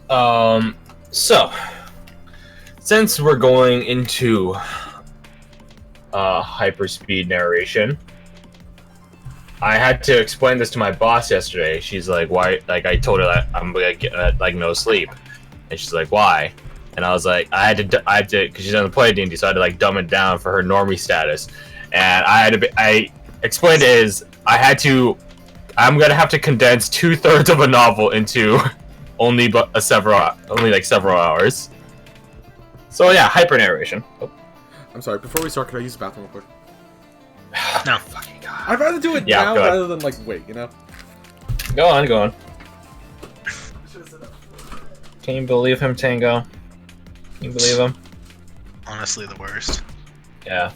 So since we're going into hyperspeed narration, I had to explain this to my boss yesterday. She's like, "Why?" Like, I told her that I'm gonna get like no sleep, and she's like, "Why?" And I was like, I had to, because she doesn't play D&D, so I had to like dumb it down for her normie status. And I explained it as I'm gonna have to condense 2/3 of a novel into only several hours. So yeah, hyper narration. Oh. I'm sorry. Before we start, can I use the bathroom real quick? No, fucking god. I'd rather do it now rather than like wait. You know. Go on. Can you believe him, Tango? Can you believe him? Honestly, the worst. Yeah.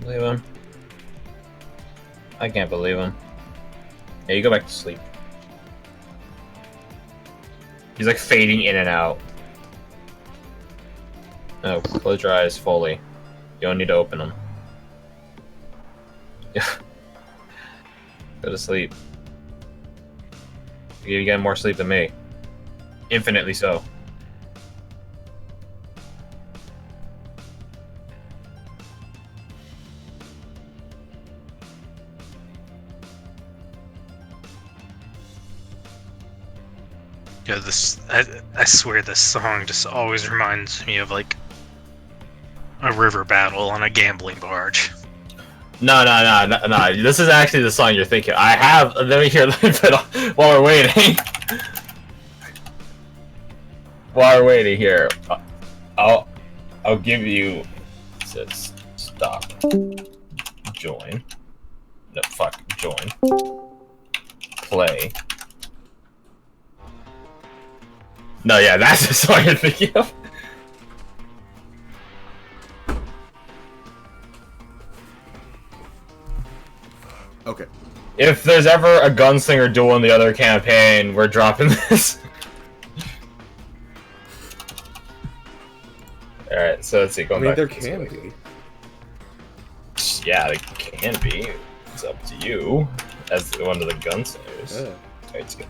Believe him? I can't believe him. Yeah, you go back to sleep. He's like fading in and out. No, close your eyes fully. You don't need to open them. Yeah. Go to sleep. You get more sleep than me. Infinitely so. Yeah, I swear this song just always reminds me of like a river battle on a gambling barge. No. This is actually the song you're thinking. Let me hear a little bit while we're waiting. While we're waiting here, I'll give you. It says stop. Join. No, fuck. Join. Play. No, yeah, that's the song you're thinking of. Okay. If there's ever a gunslinger duel in the other campaign, we're dropping this. Alright, so let's see. I mean, there can be. Yeah, there can be. It's up to you as one of the gunslingers. Yeah. It's good.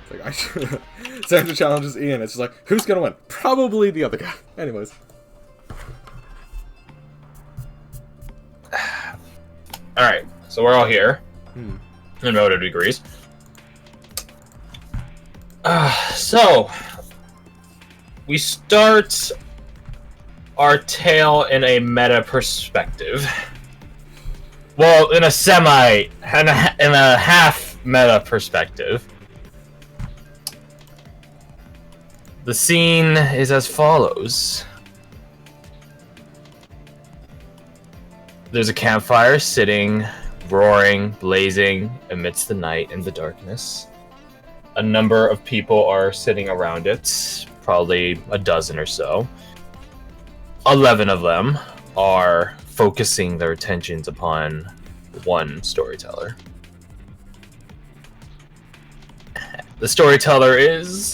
It's like, Sandra challenges Ian. It's just like, who's gonna win? Probably the other guy. Anyways. Alright, so we're all here. In relative degrees. So, we start our tale in a meta perspective. Well, in a half meta perspective. The scene is as follows. There's a campfire sitting, roaring, blazing amidst the night and the darkness. A number of people are sitting around it, probably a dozen or so. 11 of them are focusing their attentions upon one storyteller. The storyteller is,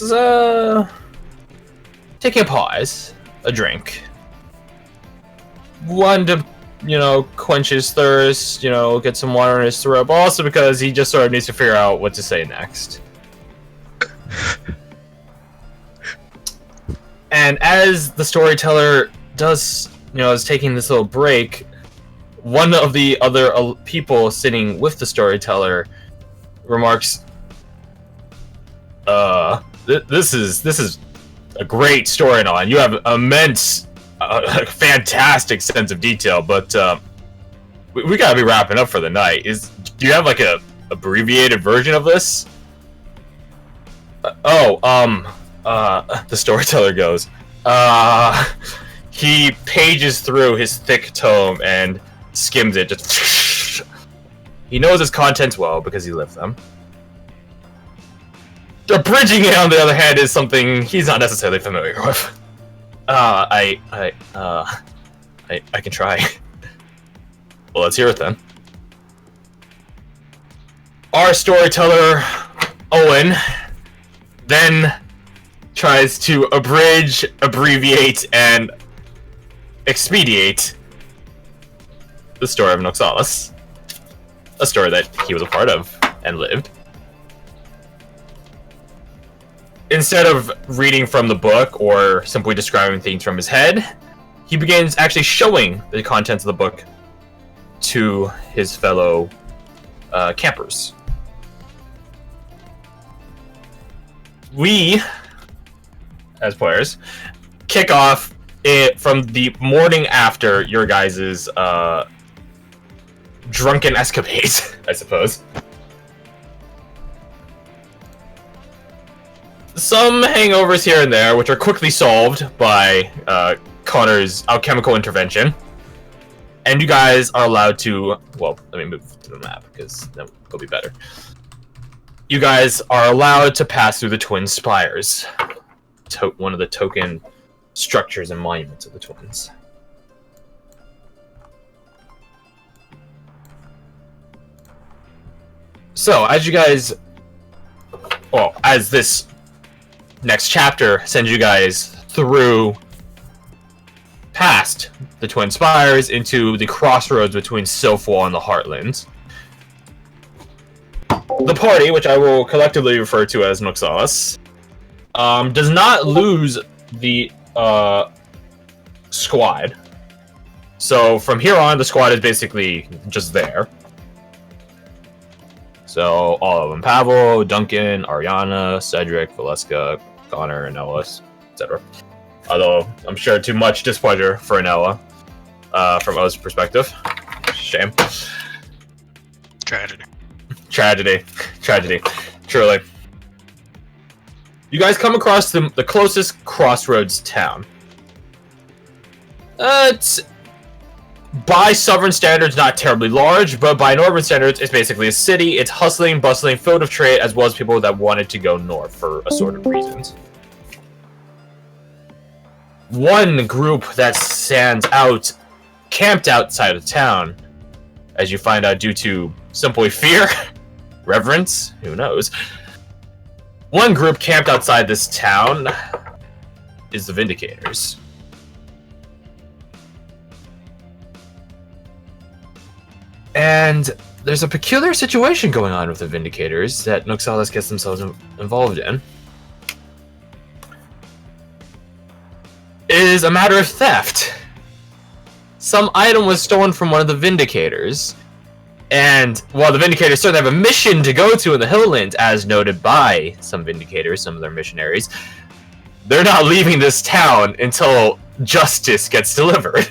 taking a pause, a drink. One to, quench his thirst, get some water in his throat, but also because he just sort of needs to figure out what to say next. And as the storyteller does, is taking this little break, one of the other people sitting with the storyteller remarks, this is a great storyline. You have immense, fantastic sense of detail, but we gotta be wrapping up for the night. Do you have like a abbreviated version of this? The storyteller goes. He pages through his thick tome and skims it. He knows his contents well because he lived them. Abridging it, on the other hand, is something he's not necessarily familiar with. I can try. Well, let's hear it then. Our storyteller, Owen, then tries to abridge, abbreviate, and expedite the story of Noxalas. A story that he was a part of and lived. instead of reading from the book or simply describing things from his head, he begins actually showing the contents of the book to his fellow campers. We, as players, kick off it from the morning after your guys' drunken escapades, I suppose. Some hangovers here and there, which are quickly solved by Connor's alchemical intervention. And you guys are allowed to... Well, let me move to the map, because that will be better. You guys are allowed to pass through the Twin Spires. One of the token structures and monuments of the Twins. So, as you guys... Well, as this next chapter sends you guys through past the Twin Spires into the crossroads between Sylphwall and the Heartlands. The party, which I will collectively refer to as Noxalas, does not lose the squad. So from here on, the squad is basically just there. So all of them: Pavel, Duncan, Ariana, Cedric, Valeska, Connor, and Ellis, etc. Although I'm sure too much displeasure for Anella from O's perspective. Shame. Tragedy. Tragedy. Truly. You guys come across the closest crossroads town. It's, by Southern standards, not terribly large, but by Northern standards, it's basically a city. It's hustling, bustling, filled with trade, as well as people that wanted to go north for assorted reasons. One group that stands out, camped outside of town, as you find out due to simply fear, reverence, who knows. One group camped outside this town is the Vindicators. And there's a peculiar situation going on with the Vindicators that Noxalas gets themselves involved in. It is a matter of theft. Some item was stolen from one of the Vindicators, and while the Vindicators certainly have a mission to go to in the Hilllands, as noted by some Vindicators, some of their missionaries, they're not leaving this town until justice gets delivered.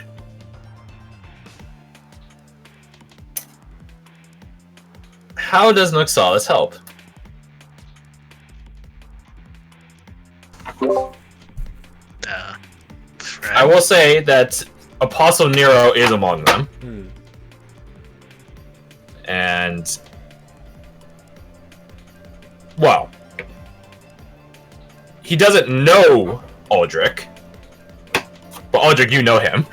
How does Noxalas help? I will say that Apostle Nero is among them. And, well, he doesn't know Aldrich, but Aldrich, you know him.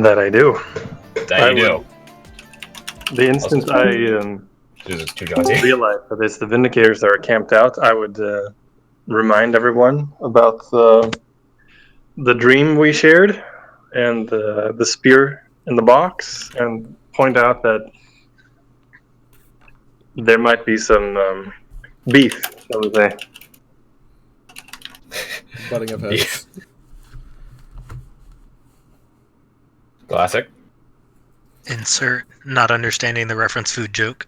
That I do. That you do. The instant I realize that it's the Vindicators that are camped out, I would remind everyone about the dream we shared and the spear in the box, and point out that there might be some beef, shall we say. Butting of heads. Classic. Insert not understanding the reference food joke.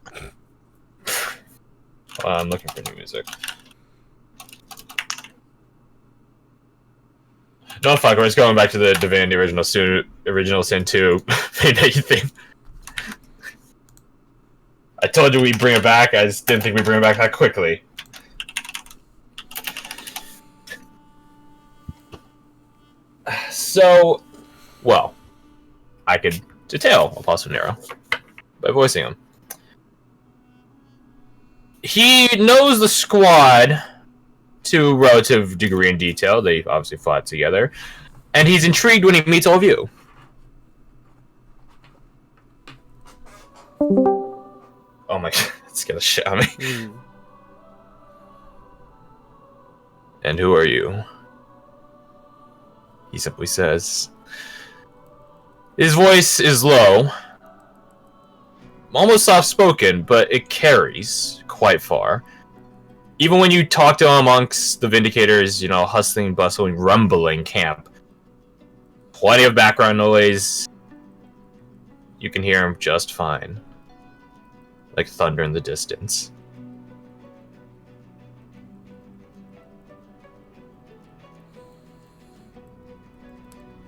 I'm looking for new music. No, fuck, we're just going back to the Divinity Original Sin 2 Midnight thing. I told you we'd bring it back, I just didn't think we'd bring it back that quickly. So, well, I could detail Apostle Nero by voicing him. He knows the squad to a relative degree in detail. They obviously fought together. And he's intrigued when he meets all of you. Oh my god, that scared the shit out of me. And who are you? He simply says. His voice is low. Almost soft-spoken, but it carries quite far. Even when you talk to amongst the Vindicators, you know, hustling, bustling, rumbling camp, plenty of background noise. You can hear him just fine. Like thunder in the distance.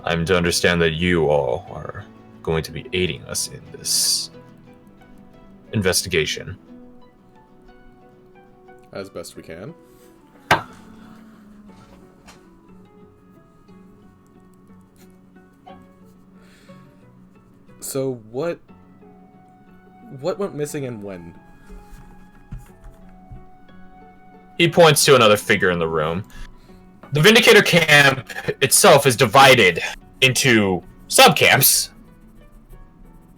I'm to understand that you all are going to be aiding us in this investigation. As best we can. So what went missing and when? He points to another figure in the room. The Vindicator camp itself is divided into subcamps.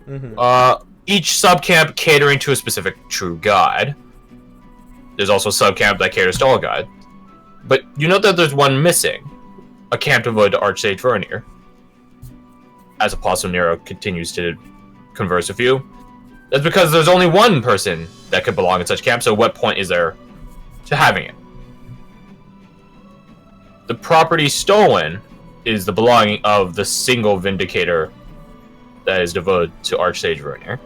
Mm-hmm. Each subcamp catering to a specific true god. There's also a subcamp that caters to all gods. But you know that there's one missing. A camp devoted to Archsage Vernier. As Apostle Nero continues to converse with you. That's because there's only one person that could belong in such camp, so what point is there to having it? The property stolen is the belonging of the single Vindicator that is devoted to Archsage Vernier.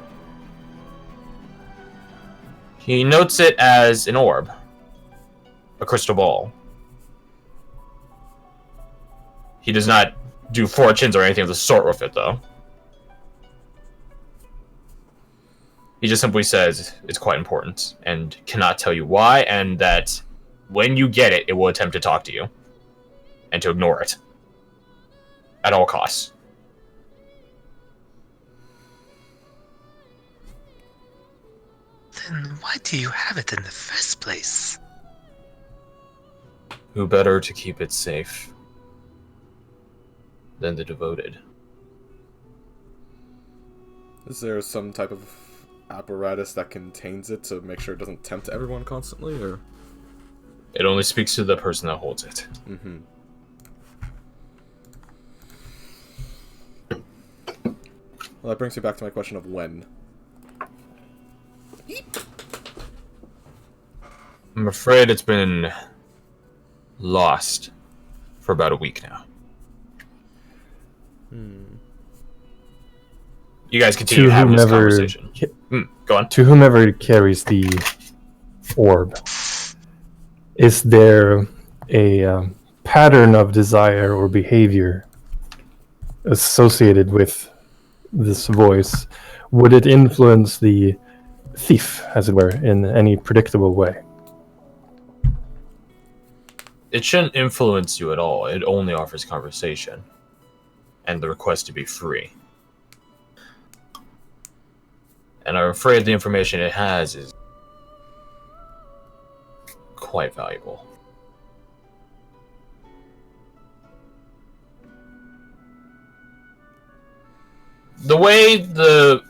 He notes it as an orb. A crystal ball. He does not do fortunes or anything of the sort with it, though. He just simply says it's quite important and cannot tell you why, and that when you get it, it will attempt to talk to you. And to ignore it. At all costs. Then why do you have it in the first place? Who better to keep it safe than the devoted? Is there some type of apparatus that contains it to make sure it doesn't tempt everyone constantly, or? It only speaks to the person that holds it. Mm-hmm. Well, that brings me back to my question of when. I'm afraid it's been lost for about a week now. You guys continue having this conversation. Go on. To whomever carries the orb, is there a pattern of desire or behavior associated with this voice? Would it influence the thief, as it were, in any predictable way? It shouldn't influence you at all. It only offers conversation. And the request to be free. And I'm afraid the information it has is quite valuable. The way the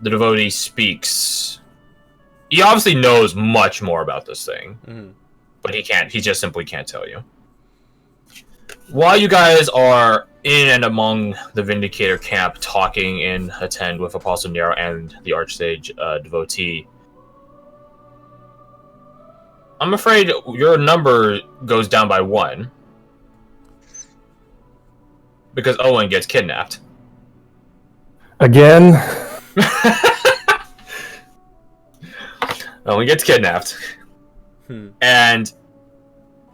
devotee speaks, he obviously knows much more about this thing, but he just simply can't tell you. While you guys are in and among the Vindicator camp talking in attend with Apostle Nero and the Archsage devotee, I'm afraid your number goes down by 1. Because Owen gets kidnapped. Again? Owen gets kidnapped. And,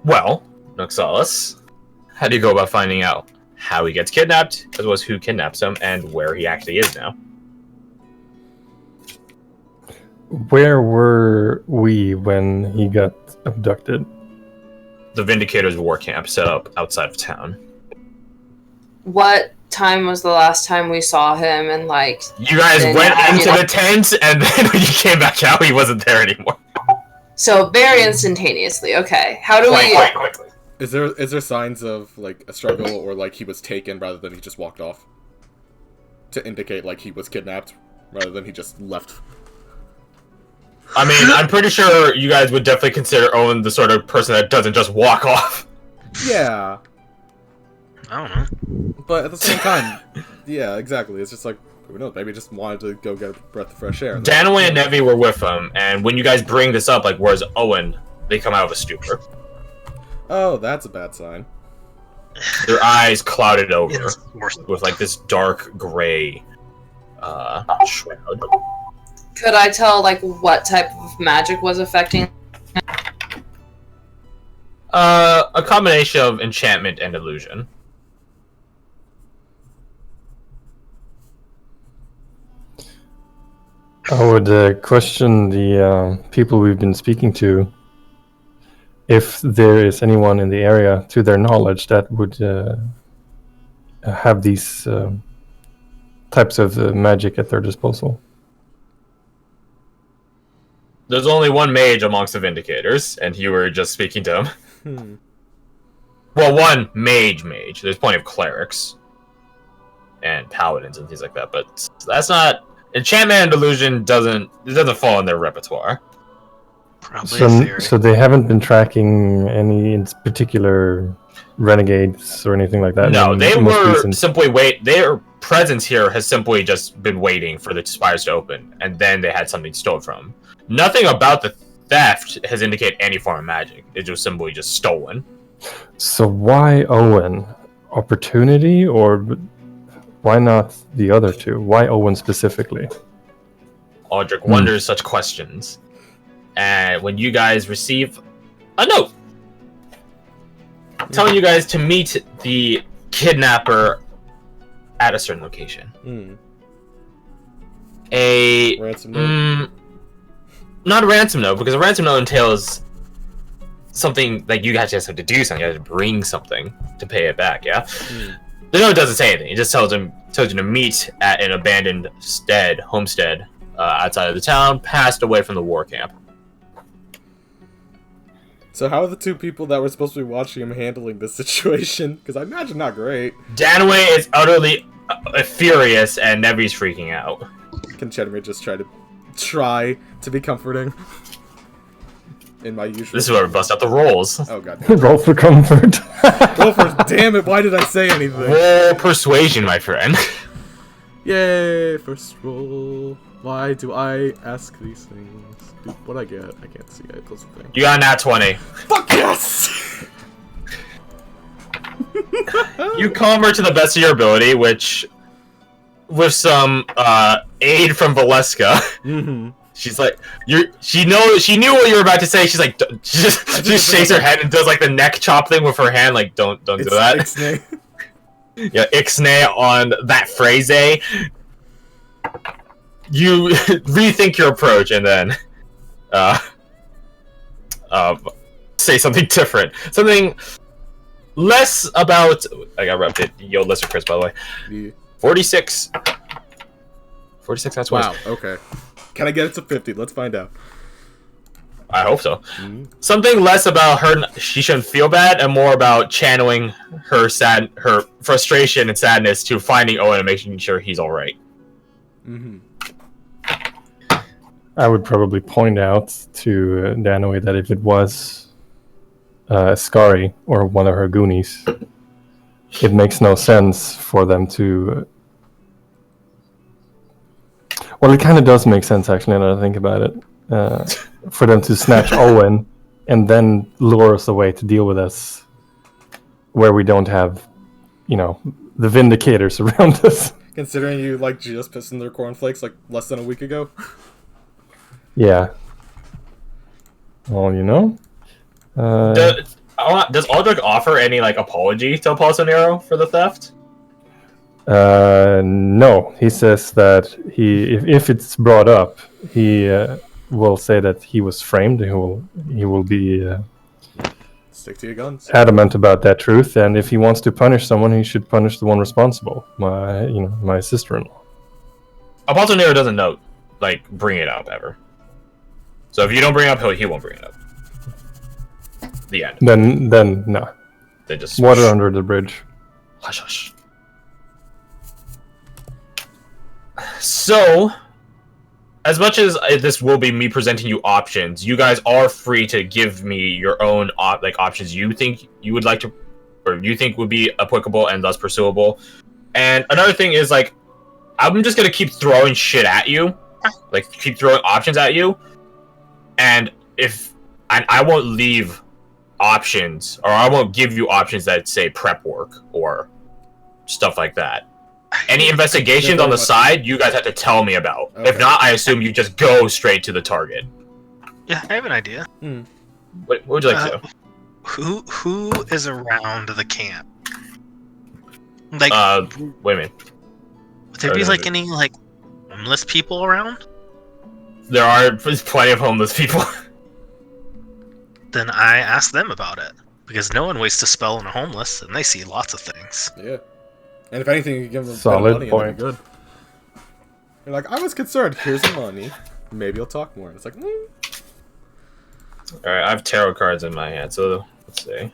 well, Noxalas, how do you go about finding out how he gets kidnapped, as well as who kidnaps him, and where he actually is now? Where were we when he got abducted? The Vindicator's war camp set up outside of town. What time was the last time we saw him? And like, you guys went into the tent, and then when you came back out, he wasn't there anymore. So very instantaneously. Okay, how do we? Quite quickly. Is there signs of like a struggle or like he was taken rather than he just walked off? To indicate like he was kidnapped rather than he just left. I mean, I'm pretty sure you guys would definitely consider Owen the sort of person that doesn't just walk off. Yeah. I don't know. But at the same time, yeah, exactly. It's just like, Who knows? Maybe just wanted to go get a breath of fresh air. Danaway and Nevi were with him, and when you guys bring this up, like, where's Owen? They come out of a stupor. Oh, that's a bad sign. Their eyes clouded over It's worse. with, like, this dark gray shroud. Could I tell, like, what type of magic was affecting? A combination of enchantment and illusion. I would question the people we've been speaking to if there is anyone in the area, to their knowledge, that would have these types of magic at their disposal. There's only one mage amongst the Vindicators, and you were just speaking to him. Well, one mage. There's plenty of clerics and paladins and things like that, but that's not... Enchantment and illusion doesn't fall in their repertoire. Probably a theory. So they haven't been tracking any in particular renegades or anything like that? No, they were recent... simply their presence here has simply just been waiting for the spires to open, and then they had something stolen from them. Nothing about the theft has indicated any form of magic. It was simply just stolen. So why Owen? Opportunity, or why not the other two? Why Owen specifically? Aldrich wonders such questions. And when you guys receive a note telling you guys to meet the kidnapper at a certain location. A ransom note? Not a ransom note, because a ransom note entails something like you guys just have to do something. You have to bring something to pay it back. Yeah. The note doesn't say anything. It just tells you to meet at an abandoned homestead outside of the town, passed away from the war camp. So how are the two people that were supposed to be watching him handling this situation? Because I imagine not great. Danaway is utterly furious, and Nevi's freaking out. Can Chenry just try to be comforting? In my usual... This is where we bust out the rolls. Oh god. Roll for comfort. Roll for... Damn it, why did I say anything? Roll persuasion, my friend. Yay, first roll. Why do I ask these things? Dude, what'd I get? I can't see it. Close the thing. You got a nat 20. Fuck yes! You calm her to the best of your ability, which, with some aid from Valeska, she's like, she knew what you were about to say. She's like, she just shakes her head and does like the neck chop thing with her hand, like don't do that. Ixnay. Yeah, ixnay on that phrase. You rethink your approach and then say something different. Something less about... I got repped it. Yo, listen, Chris, by the way. Yeah. 46. 46, that's wow, okay. Can I get it to 50? Let's find out. I hope so. Something less about her, she shouldn't feel bad, and more about channeling her frustration and sadness to finding Owen and making sure he's alright. I would probably point out to Danaway that if it was Skari or one of her Goonies, it makes no sense for them to... Well, it kind of does make sense, actually, now that I think about it. For them to snatch Owen and then lure us away to deal with us where we don't have, the Vindicators around us. Considering you, just pissed in their cornflakes, less than a week ago? Yeah. Well, Does Aldrich offer any, apology to Apollonero for the theft? No. He says that if it's brought up, he will say that he was framed. He will be stick to your guns. Adamant about that truth, and if he wants to punish someone, he should punish the one responsible. My sister-in-law. Apollonero doesn't know, bring it up ever. So if you don't bring it up, he won't bring it up. The end. Then no. They just water under the bridge. Hush, hush. So, as much as this will be me presenting you options, you guys are free to give me your own options you think you would like to, or you think would be applicable and thus pursuable. And another thing is I'm just gonna keep throwing shit at you, like keep throwing options at you, and I won't leave options, or I won't give you options that say prep work or stuff like that. Any investigations on the side, you guys have to tell me about. Okay. If not, I assume you just go straight to the target. Yeah, I have an idea. What would you like to do? Who is around the camp? Like, Wait a minute. would there be like any like homeless people around? There are plenty of homeless people. Then I ask them about it because no one wastes a spell on a homeless, and they see lots of things. Yeah. And if anything, you can give them Solid money point. and they'll be good. You're like, I was concerned. Here's the money. Maybe you'll talk more. And it's like, Alright, I have tarot cards in my hand, so let's see.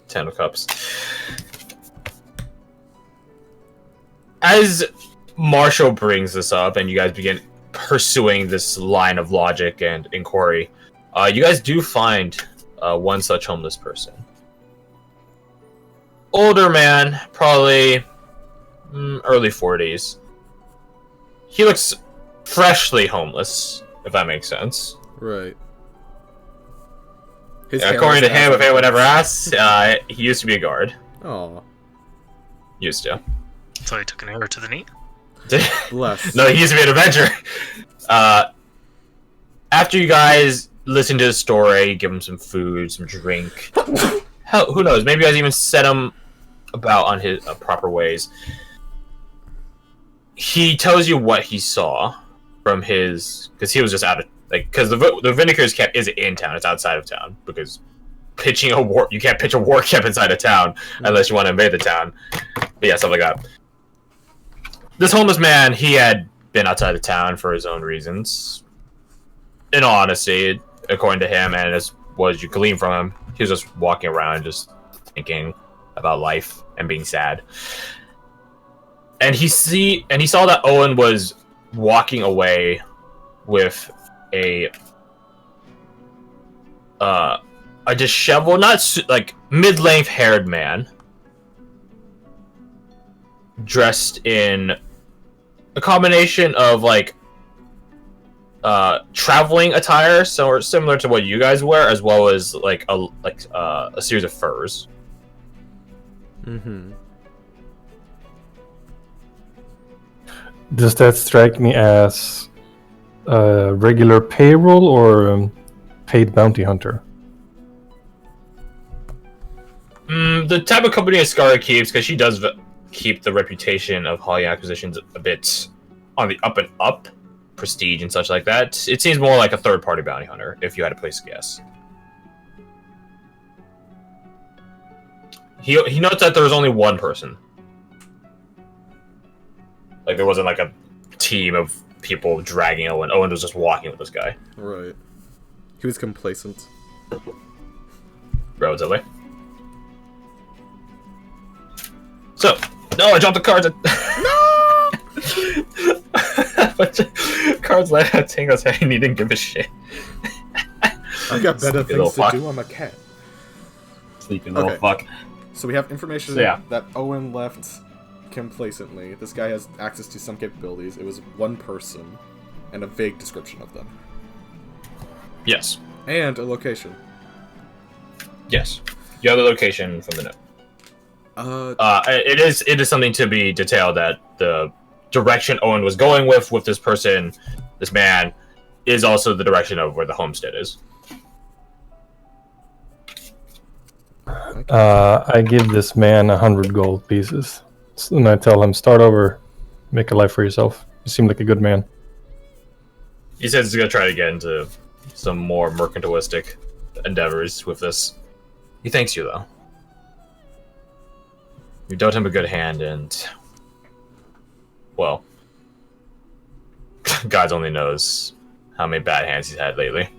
10 of Cups. As Marshall brings this up and you guys begin pursuing this line of logic and inquiry, you guys do find one such homeless person. Older man, probably early 40s. He looks freshly homeless, if that makes sense. right. According to him, if anyone ever asks, he used to be a guard. Aw. Used to. So he took an arrow to the knee. Bless. No, he used to be an adventurer. After you guys listen to his story, give him some food, some drink. Hell, who knows? Maybe you guys even set him about on his proper ways. He tells you what he saw from his, because he was just out of because the Vindicator's camp isn't in town; it's outside of town. Because pitching a war, you can't pitch a war camp inside of town unless you want to invade the town. But yeah, stuff like that. This homeless man, he had been outside of town for his own reasons. In all honesty, according to him, and as was you glean from him, he was just walking around, just thinking about life and being sad. And he saw that Owen was walking away with a disheveled, not like mid-length haired man, dressed in a combination of like traveling attire, so similar to what you guys wear, as well as like a series of furs. Mm-hmm. Does that strike me as a regular payroll or paid bounty hunter? The type of company Ascara keeps, because she does keep the reputation of Holly Acquisitions a bit on the up and up, prestige and such like that. It seems more like a third-party bounty hunter, if you had to place a guess. He notes that there was only one person. Like, there wasn't like a team of people dragging Owen. Owen was just walking with this guy. Right. He was complacent. Relatively. So, no, I dropped the cards. No! Bunch of cards like that Tango's head and he didn't give a shit. I've got better Sneaky little things to fuck. do. I'm a cat. Sneaking little Okay. fuck. So we have information So, yeah. that Owen left complacently. This guy has access to some capabilities. It was one person, and a vague description of them. Yes. And a location. Yes. You have the location from the note. It is something to be detailed that the direction Owen was going with this person, this man, is also the direction of where the homestead is. I give this man 100 gold pieces. And I tell him, start over, make a life for yourself. You seem like a good man. He says he's going to try to get into some more mercantilistic endeavors with this. He thanks you, though. You dealt him a good hand, and... well... God only knows how many bad hands he's had lately.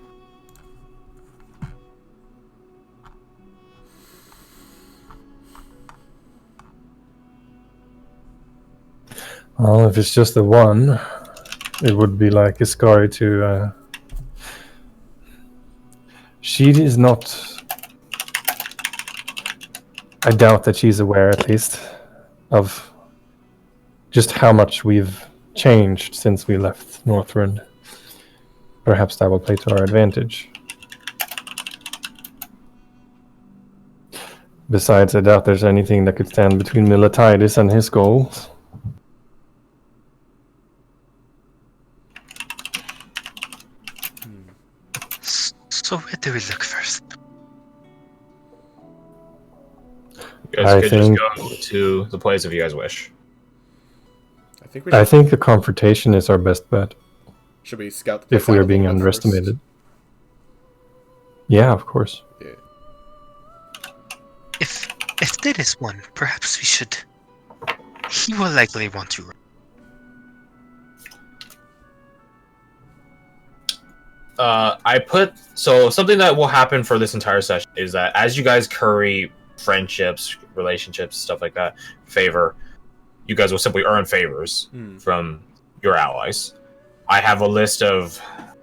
Well, if it's just the one, it would be like Iskari to... She is not... I doubt that she's aware, at least, of just how much we've changed since we left Northrend. Perhaps that will play to our advantage. Besides, I doubt there's anything that could stand between Militides and his goals. So where do we look first? You guys could just go to the place if you guys wish. I think the confrontation is our best bet. Should we scout the place If we out are a being little bit underestimated. first? Yeah, of course. Yeah. If there is one, perhaps we should. He will likely want to. So something that will happen for this entire session is that as you guys curry friendships, relationships, stuff like that, favor, you guys will simply earn favors from your allies. I have a list of. How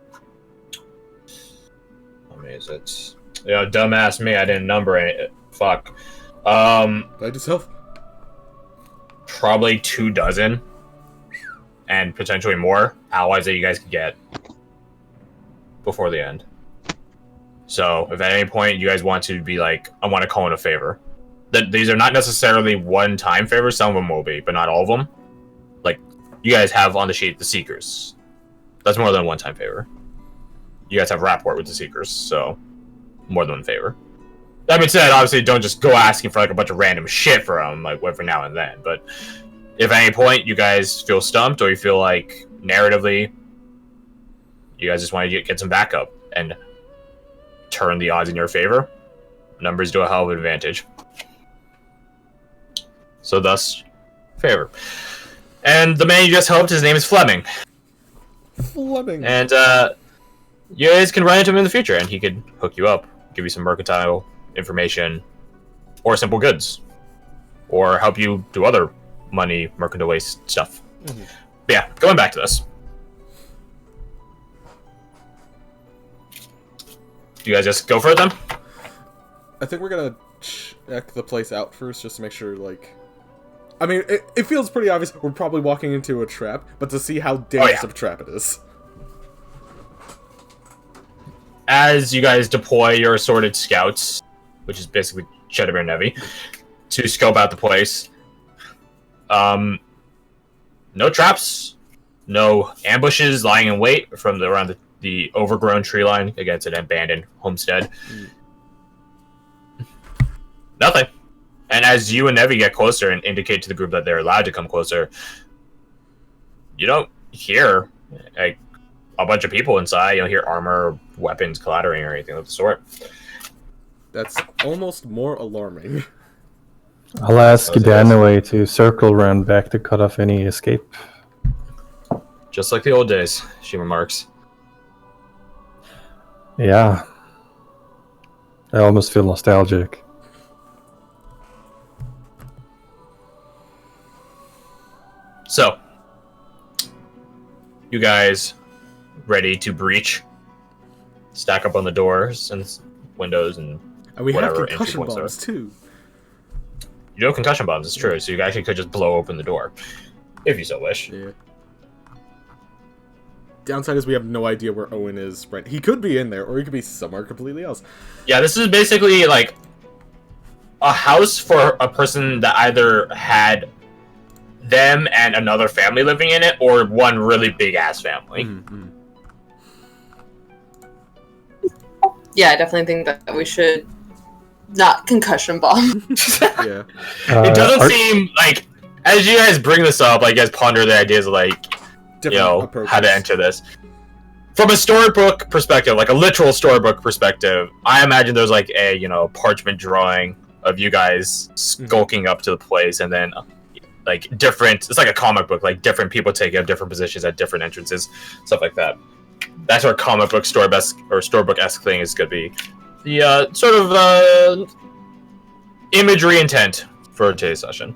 many is it? Yeah, dumbass me, I didn't number it. Fuck. Blade yourself. Probably 24, and potentially more allies that you guys could get before the end. So, if at any point you guys want to be like, I want to call in a favor, that these are not necessarily one-time favors. Some of them will be, but not all of them. Like, you guys have on the sheet the Seekers. That's more than a one-time favor. You guys have rapport with the Seekers, so more than one favor. That being said, obviously, don't just go asking for like a bunch of random shit for them, like every now and then. But if at any point you guys feel stumped, or you feel like narratively, you guys just want to get some backup and turn the odds in your favor, numbers do a hell of an advantage. So thus, favor. And the man you just helped, his name is Fleming. Fleming. And you guys can run into him in the future, and he could hook you up, give you some mercantile information, or simple goods, or help you do other money, mercantile waste stuff. But yeah, going back to this. Do you guys just go for it then? I think we're gonna check the place out first, just to make sure, like... I mean, it feels pretty obvious we're probably walking into a trap, but to see how dangerous of a trap it is. As you guys deploy your assorted scouts, which is basically Shedder and Nevi, to scope out the place, no traps, no ambushes lying in wait from around the overgrown tree line against an abandoned homestead. Nothing. And as you and Nevi get closer and indicate to the group that they're allowed to come closer, you don't hear like a bunch of people inside. You don't hear armor, weapons, clattering, or anything of the sort. That's almost more alarming. I'll ask Danaway to circle around back to cut off any escape. Just like the old days, she remarks. Yeah. I almost feel nostalgic. So, you guys ready to breach? Stack up on the doors and windows and we whatever have concussion entry points bombs, too. You know concussion bombs, it's true, so you actually could just blow open the door. If you so wish. Yeah. Downside is we have no idea where Owen is, right? He could be in there, or he could be somewhere completely else. Yeah, this is basically like a house for a person that either had them and another family living in it, or one really big-ass family. Mm-hmm. Yeah, I definitely think that we should not concussion bomb. Yeah. It doesn't seem like, as you guys bring this up, like you guys ponder the ideas of like, how to enter this. From a storybook perspective, like a literal storybook perspective, I imagine there's like a, parchment drawing of you guys skulking up to the place, and then like it's like a comic book, like different people taking up different positions at different entrances, stuff like that. That's what comic book storybook-esque thing is going to be. The sort of imagery intent for today's session.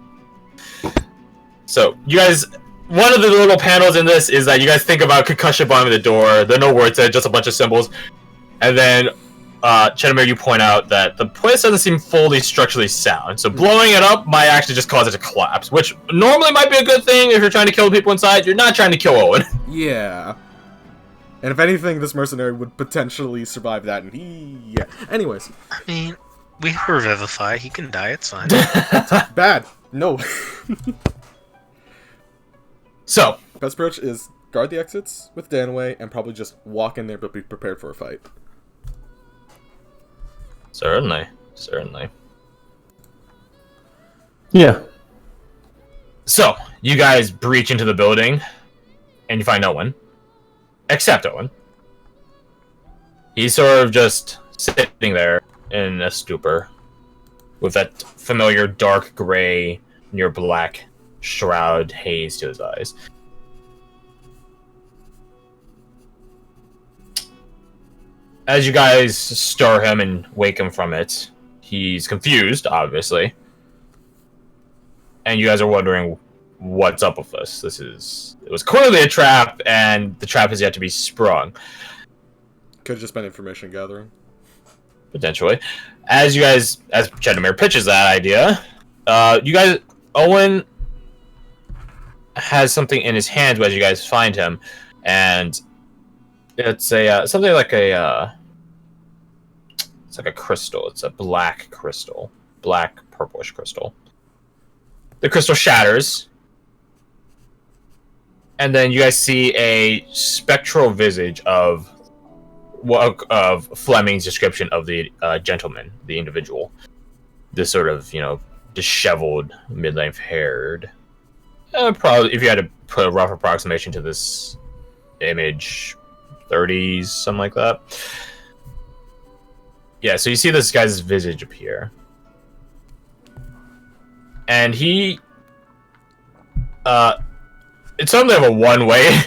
So, you guys, one of the little panels in this is that you guys think about concussion bombing the door. There are no words there, just a bunch of symbols. And then Chedamere, you point out that the place doesn't seem fully structurally sound, so blowing it up might actually just cause it to collapse, which normally might be a good thing if you're trying to kill people inside. You're not trying to kill Owen. Yeah. And if anything, this mercenary would potentially survive that, and yeah. Anyways. I mean, we have Revivify. He can die. It's fine. Bad. No. So. Best approach is guard the exits with Danway, and probably just walk in there, but be prepared for a fight. Certainly. Yeah. So, you guys breach into the building, and you find no one. Except Owen. He's sort of just sitting there in a stupor, with that familiar dark gray, near black shroud haze to his eyes. As you guys stir him and wake him from it, he's confused, obviously. And you guys are wondering what's up with this. It was clearly a trap, and the trap has yet to be sprung. Could have just been information gathering. Potentially. As Chedamere pitches that idea, Owen has something in his hands as you guys find him, and it's something like it's like a crystal. It's a black crystal. Black purplish crystal. The crystal shatters, and then you guys see a spectral visage of Fleming's description of the gentleman, the individual. This sort of, disheveled, mid-length haired. Probably, if you had to put a rough approximation to this image, 30s, something like that. Yeah, so you see this guy's visage appear. And he... it's something of a one-way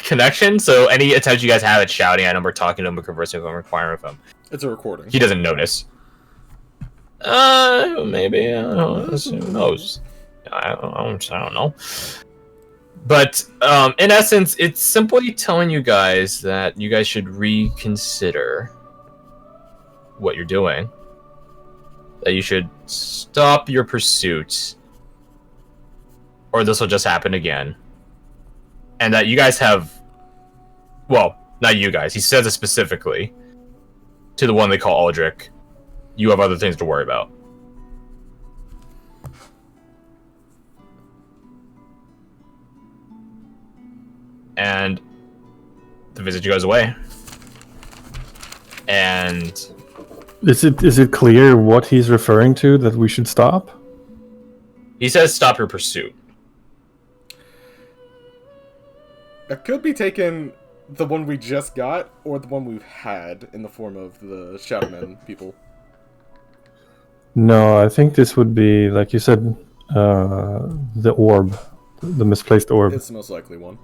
connection, so any attempt you guys have at shouting at him or talking to him or conversing with him, inquiring with him, it's a recording. He doesn't notice. Maybe. I don't know. Who knows? I don't know. But, in essence, it's simply telling you guys that you guys should reconsider what you're doing. That you should stop your pursuit, or this will just happen again. And that you guys have... Well, not you guys. He says it specifically to the one they call Aldrich. You have other things to worry about. And the visitor goes away. And... Is it clear what he's referring to that we should stop? He says stop your pursuit. It could be taken the one we just got, or the one we've had in the form of the Shadowmen people. No, I think this would be, like you said, the orb. The misplaced orb. It's the most likely one.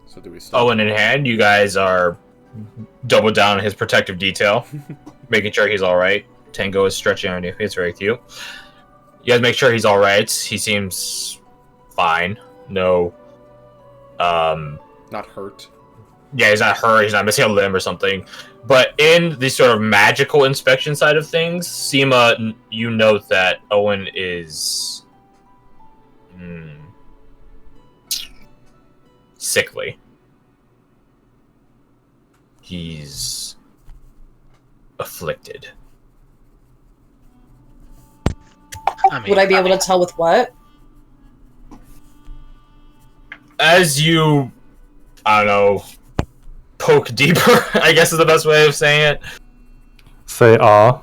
So do we stop? Owen in hand, you guys are double down on his protective detail, making sure he's alright. Tango is stretching underneath. It's very cute. You guys make sure he's alright. He seems fine. No, not hurt. Yeah, he's not hurt. He's not missing a limb or something. But in the sort of magical inspection side of things, Seema, you note that Owen is sickly. He's afflicted. Would I be able to tell with what? As you, I don't know, poke deeper, I guess is the best way of saying it. Say ah.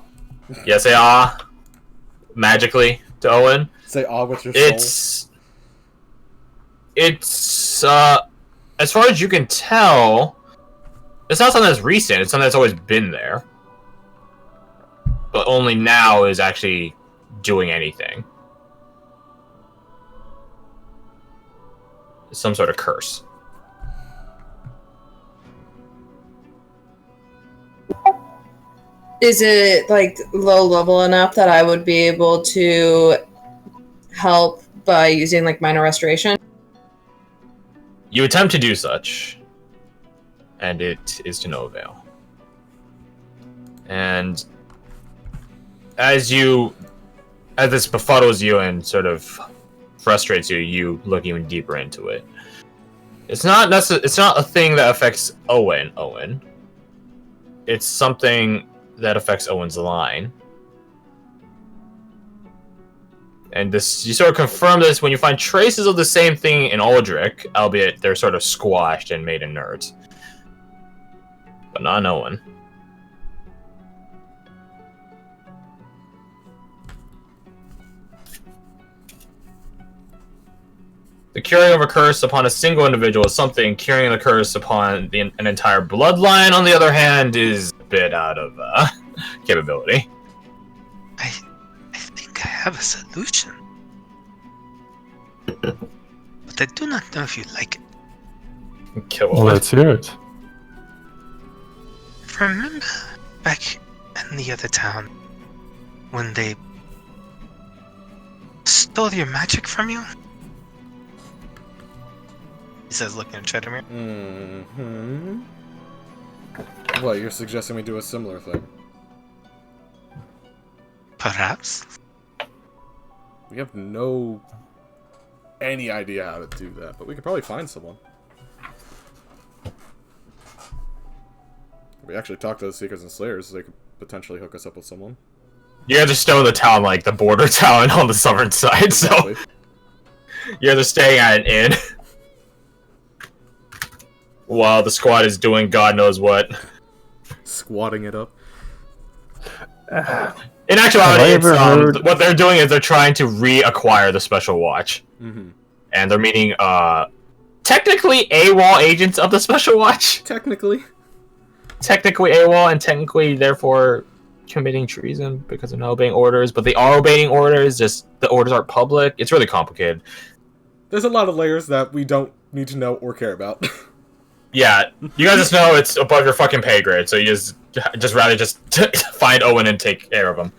Yeah, say ah. Magically to Owen. Say ah with your soul. It's as far as you can tell, it's not something that's recent. It's something that's always been there. But only now is actually doing anything. It's some sort of curse. Is it like low level enough that I would be able to help by using like minor restoration? You attempt to do such, and it is to no avail. And as this befuddles you and sort of frustrates you, you look even deeper into it. It's not a thing that affects Owen. It's something that affects Owen's line. And this, you sort of confirm this when you find traces of the same thing in Aldrich, albeit they're sort of squashed and made inert. But not in Owen. The curing of a curse upon a single individual is something. Curing the curse upon an entire bloodline, on the other hand, is a bit out of capability. I think I have a solution. But I do not know if you like it. Kill Well, Owen. let's hear it. Remember back in the other town when they stole your magic from you? He says, looking at Cheddar. Mm-hmm. What, you're suggesting we do a similar thing? Perhaps. We have any idea how to do that, but we could probably find someone. If we actually talk to the Seekers and Slayers, they could potentially hook us up with someone. You guys are still in the town, like the border town on the southern side, Exactly. so you're either staying at an inn while the squad is doing God knows what. Squatting it up. In actuality, Have I ever heard- what they're doing is they're trying to reacquire the Special Watch. Mm-hmm. And they're meeting, technically AWOL agents of the Special Watch. Technically. Technically AWOL, and technically, therefore, committing treason because of not obeying orders. But they are obeying orders, just the orders aren't public. It's really complicated. There's a lot of layers that we don't need to know or care about. Yeah, you guys just know it's above your fucking pay grade, so you just rather just find Owen and take care of him.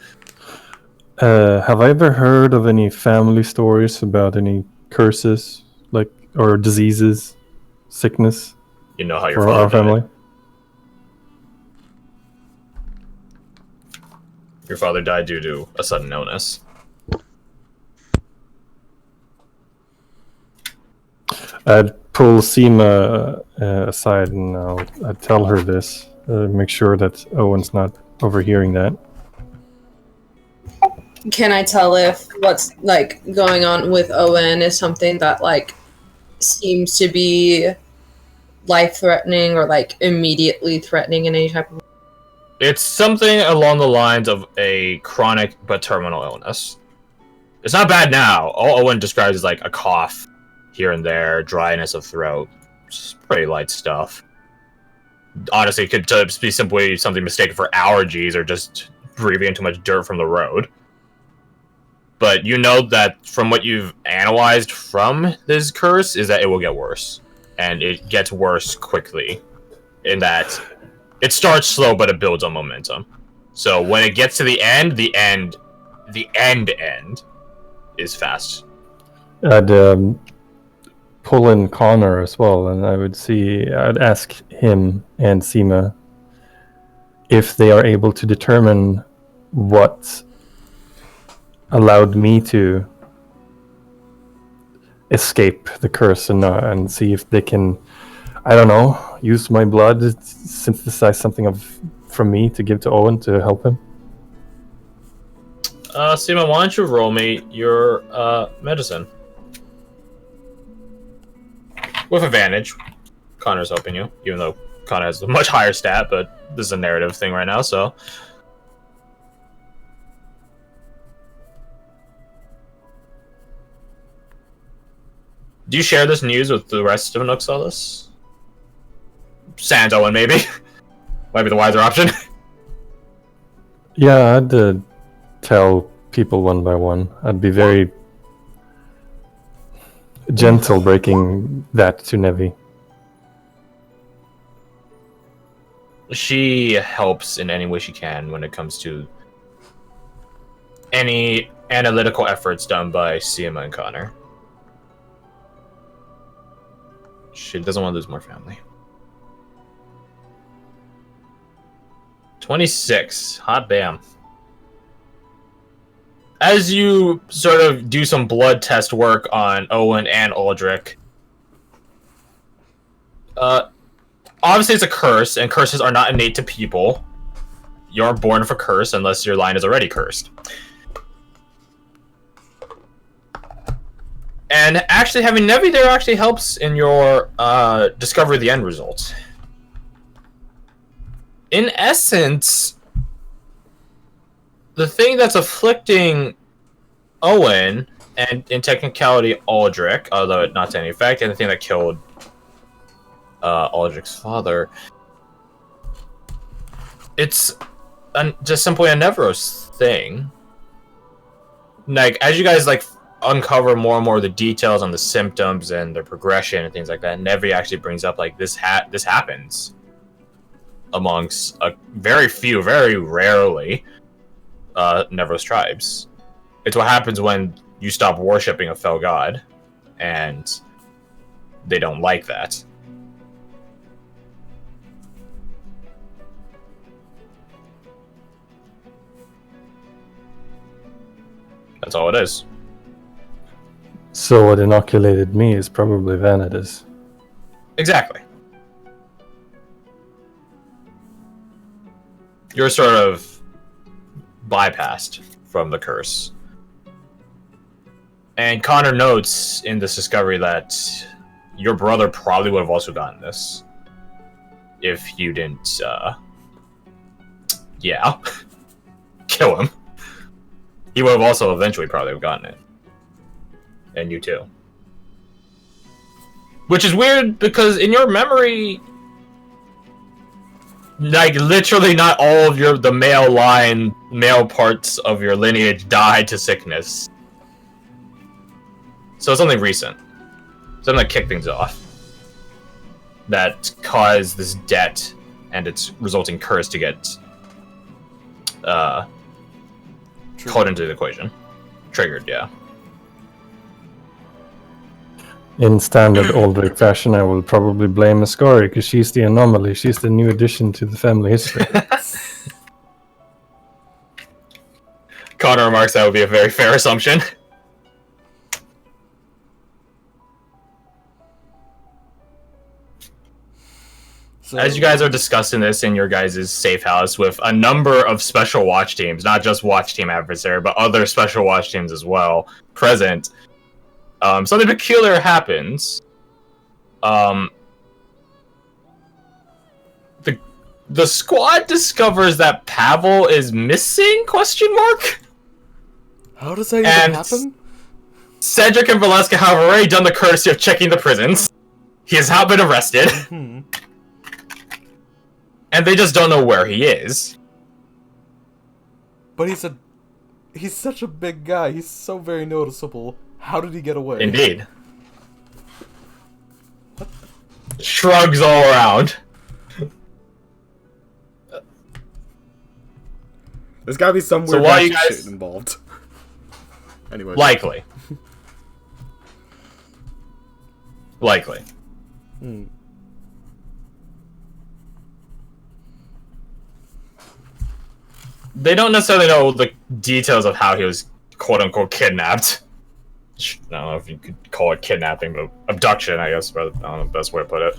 Have I ever heard of any family stories about any curses, like, or diseases, sickness You know how your for father our family? died. Your father died due to a sudden illness. I'd pull Seema aside and I'd tell her this. Make sure that Owen's not overhearing that. Can I tell if what's like going on with Owen is something that like seems to be life-threatening or like immediately threatening in any type of? It's something along the lines of a chronic but terminal illness. It's not bad now. All Owen describes is like a cough here and there, dryness of throat. It's pretty light stuff. Honestly, it could just be simply something mistaken for allergies or just breathing in too much dirt from the road. But you know that from what you've analyzed from this curse is that it will get worse. And it gets worse quickly. In that it starts slow, but it builds on momentum. So when it gets to the end is fast. I'd pull in Connor as well, and I'd ask him and Seema if they are able to determine what allowed me to escape the curse and see if they can, I don't know, use my blood, synthesize something from me to give to Owen to help him. Seema, why don't you roll me your medicine? With advantage. Connor's helping you, even though Connor has a much higher stat, but this is a narrative thing right now, so. Do you share this news with the rest of Noxalas? Sans Owen, maybe? Might be the wiser option. Yeah, I'd tell people one by one. I'd be very gentle breaking that to Nevi. She helps in any way she can when it comes to any analytical efforts done by Seema and Connor. She doesn't want to lose more family. 26. Hot damn. As you sort of do some blood test work on Owen and Aldrich, obviously it's a curse, and curses are not innate to people. You aren't born with a curse unless your line is already cursed. And actually having Nevi there actually helps in your discovery of the end result. In essence, the thing that's afflicting Owen, and in technicality Aldrich, although not to any effect, and the thing that killed Aldrich's father, it's just simply a Nevros thing. Like, as you guys like uncover more and more of the details on the symptoms and their progression and things like that, Nevi actually brings up like this happens amongst a very few, very rarely, Nevros tribes. It's what happens when you stop worshipping a fell god, and they don't like that. That's all it is. So what inoculated me is probably Vanitas. Exactly. You're sort of bypassed from the curse. And Connor notes in this discovery that your brother probably would have also gotten this if you didn't, kill him. He would have also eventually probably have gotten it. And you too. Which is weird, because in your memory, like, literally not all of the male parts of your lineage died to sickness. So it's only recent. Something that kicked things off. That caused this debt and its resulting curse to get called into the equation. Triggered, yeah. In standard Aldrich fashion, I will probably blame Ascari, because she's the anomaly. She's the new addition to the family history. Connor remarks that would be a very fair assumption. So, as you guys are discussing this in your guys' safe house with a number of special watch teams, not just watch team adversary, but other special watch teams as well, present, something peculiar happens. The squad discovers that Pavel is missing, question mark? how does that even happen? Cedric and Valeska have already done the courtesy of checking the prisons. He has not been arrested. And they just don't know where he is. But he's such a big guy. He's so very noticeable. How did he get away? Indeed. Shrugs all around. There's gotta be some So weird while you magic guys- shit involved. Anyway. Likely. Likely. They don't necessarily know the details of how he was quote-unquote kidnapped. I don't know if you could call it kidnapping, but abduction, I guess, but I don't know the best way to put it.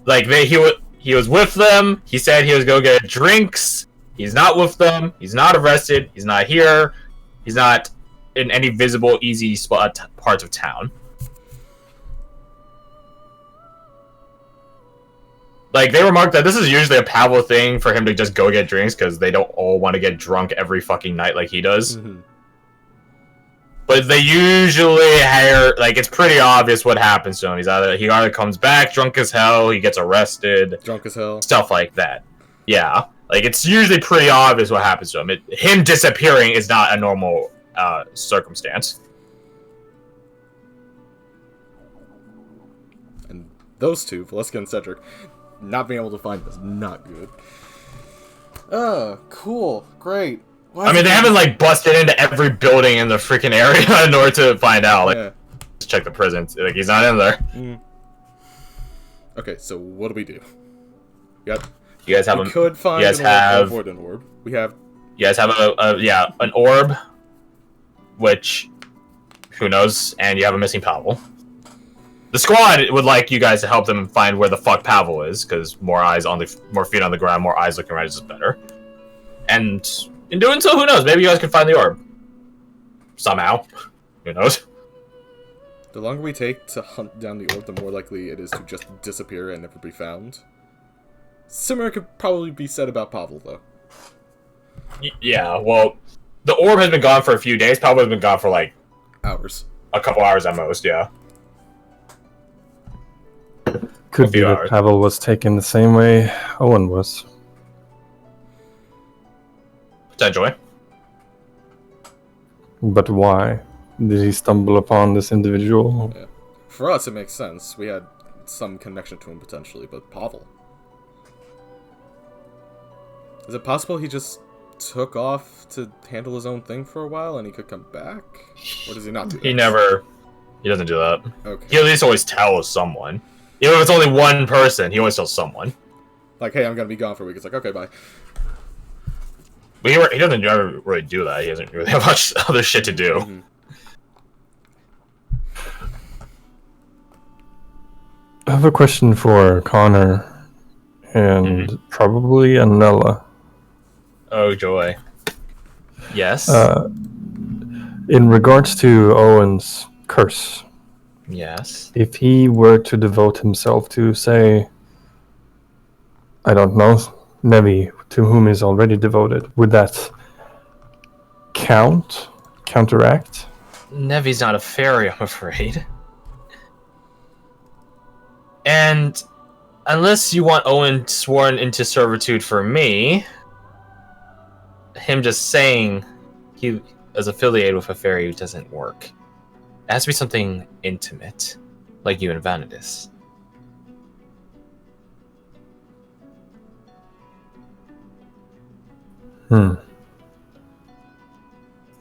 Like, he was with them, he said he was going to get drinks, he's not with them, he's not arrested, he's not here, he's not in any visible, easy parts of town. Like, they remarked that this is usually a Pavel thing for him to just go get drinks, because they don't all want to get drunk every fucking night like he does. But they usually hire, like, it's pretty obvious what happens to him. He either comes back drunk as hell, he gets arrested. Drunk as hell. Stuff like that. Yeah. Like, it's usually pretty obvious what happens to him. Him disappearing is not a normal circumstance. And those two, Valeska and Cedric, not being able to find this, not good. Cool. Great. I mean, they haven't like busted into every building in the freaking area in order to find out. Like, just check the prisons. Like, he's not in there. Okay, so what do we do? You guys have we could find avoid an orb. We have. You guys have an orb, which who knows, and you have a missing Pavel. The squad would like you guys to help them find where the fuck Pavel is, because more feet on the ground, more eyes looking right is better. And in doing so, who knows? Maybe you guys can find the orb somehow. Who knows? The longer we take to hunt down the orb, the more likely it is to just disappear and never be found. Similar could probably be said about Pavel, though. Yeah, well, the orb has been gone for a few days. Pavel has been gone for like hours, a couple hours at most. Yeah. Could be that Pavel was taken the same way Owen was. Potentially. But why? Did he stumble upon this individual? Yeah. For us, it makes sense. We had some connection to him potentially, but Pavel. Is it possible he just took off to handle his own thing for a while and he could come back? Or does he not do that? He doesn't do that. Okay. He at least always tells someone. Even if it's only one person, he always tells someone. Like, hey, I'm gonna be gone for a week. It's like, okay, bye. But he doesn't ever really do that. He doesn't really have much other shit to do. Mm-hmm. I have a question for Connor and probably Anella. Oh, joy. Yes? In regards to Owen's curse. Yes. If he were to devote himself to, say, I don't know, Nevi, to whom is already devoted, would that counteract? Nevi's not a fairy, I'm afraid. And unless you want Owen sworn into servitude for me, him just saying he is affiliated with a fairy doesn't work. It has to be something intimate, like you and Vanidus.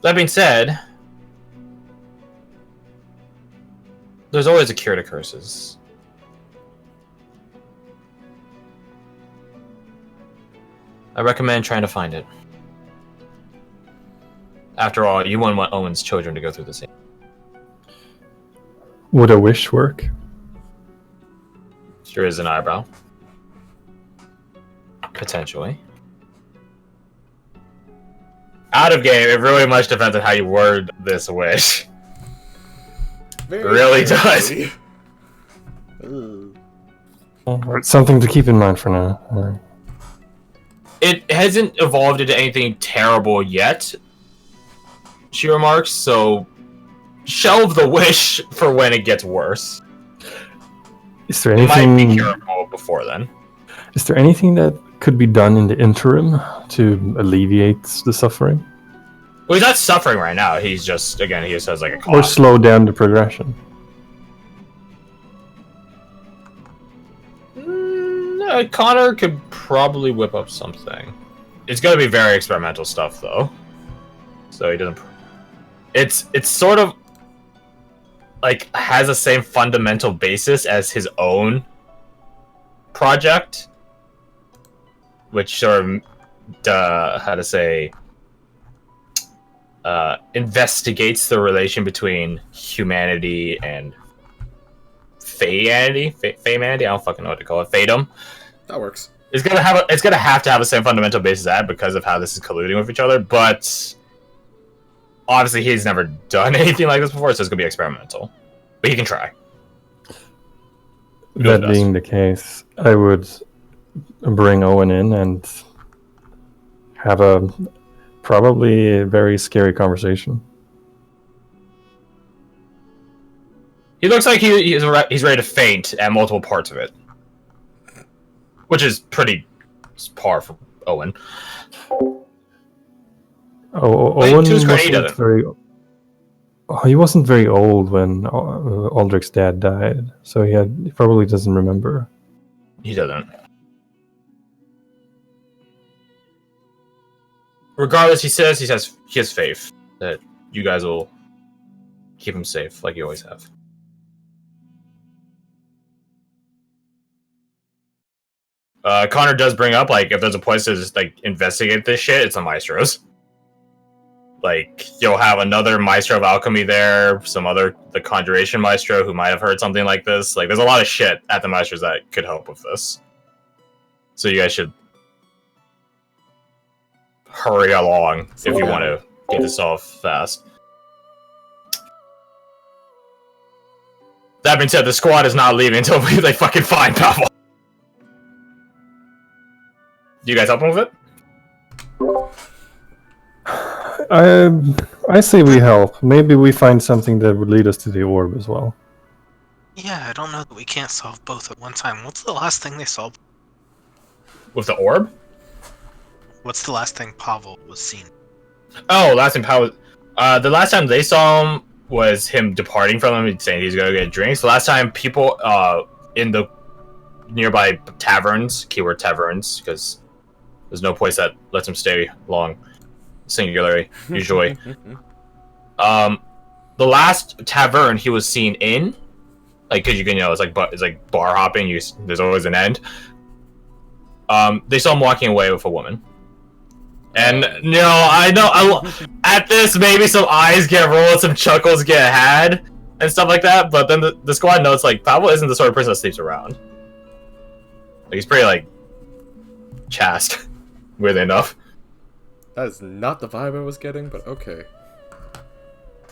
That being said, there's always a cure to curses. I recommend trying to find it. After all, you wouldn't want Owen's children to go through the same. Would a wish work? Sure is an eyebrow. Potentially. Out of game, it really much depends on how you word this wish. It really does. It's something to keep in mind for now. It hasn't evolved into anything terrible yet, she remarks, so shelve the wish for when it gets worse. Is there anything... It might be curable before then. Is there anything that could be done in the interim to alleviate the suffering? Well, he's not suffering right now. He's just, again, he just has like a cough. Or slow down the progression? Connor could probably whip up something. It's going to be very experimental stuff, though. So he doesn't... It's sort of like has the same fundamental basis as his own project, which sort of how to say investigates the relation between humanity and faeanity. Faemanity? I don't fucking know what to call it. Fatum. That works. It's gonna have to have the same fundamental basis as that because of how this is colluding with each other, but obviously he's never done anything like this before, so it's gonna be experimental. But he can try. That being the case, I would bring Owen in and have a probably a very scary conversation. He looks like he's ready to faint at multiple parts of it. Which is pretty par for Owen. Owen he wasn't very old when Aldrich's dad died, so he probably doesn't remember. He doesn't. regardless, he says he has faith that you guys will keep him safe, like you always have. Connor does bring up, like, if there's a place to just, like, investigate this shit, it's the Maestros. Like, you'll have another Maestro of Alchemy there, the Conjuration Maestro who might have heard something like this. Like, there's a lot of shit at the Maestros that could help with this. So you guys should hurry along if you want to get this solved fast. That being said, the squad is not leaving until they fucking find Pavel. Do you guys help him with it? I say we help. Maybe we find something that would lead us to the orb as well. Yeah, I don't know that we can't solve both at one time. What's the last thing they solved? With the orb? What's the last thing Pavel was seen? Oh, last time Pavel... the last time they saw him was him departing from him and saying he's gonna get drinks. The last time people in the nearby taverns, keyword taverns, because there's no place that lets him stay long, singularly, usually. The last tavern he was seen in, like, cause you can, it's like bar hopping. There's always an end. They saw him walking away with a woman. And I know at this maybe some eyes get rolled, some chuckles get had, and stuff like that. But then the squad knows, like, Pavel isn't the sort of person that sleeps around. Like, he's pretty, like, chaste, weirdly enough. That is not the vibe I was getting, but okay.